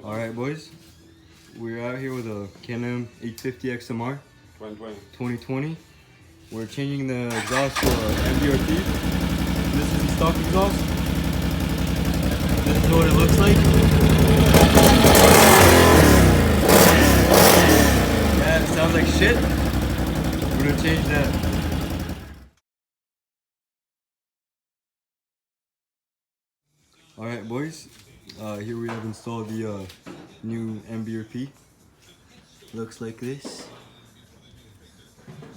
Alright boys, we're out here with a Can-am 850 XMR 2020. We're changing the exhaust to MBRP. This is the stock exhaust. This is what it looks like. Yeah, it sounds like shit. We're gonna change that. Alright boys, here we have installed the new MBRP. Looks like this.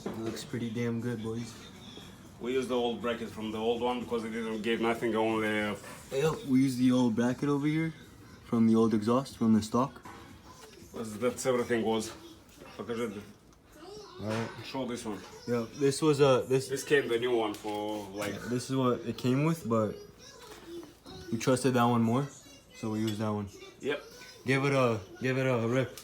It looks pretty damn good, boys. We used the old bracket from the old one because it didn't give nothing, only... Yep, we used the old bracket over here from the old exhaust, from the stock. That's everything was. Alright. Show this one. Yeah, this was This came the new one for like... This is what it came with, but we trusted that one more, so we used that one. Yep. Give it a rip.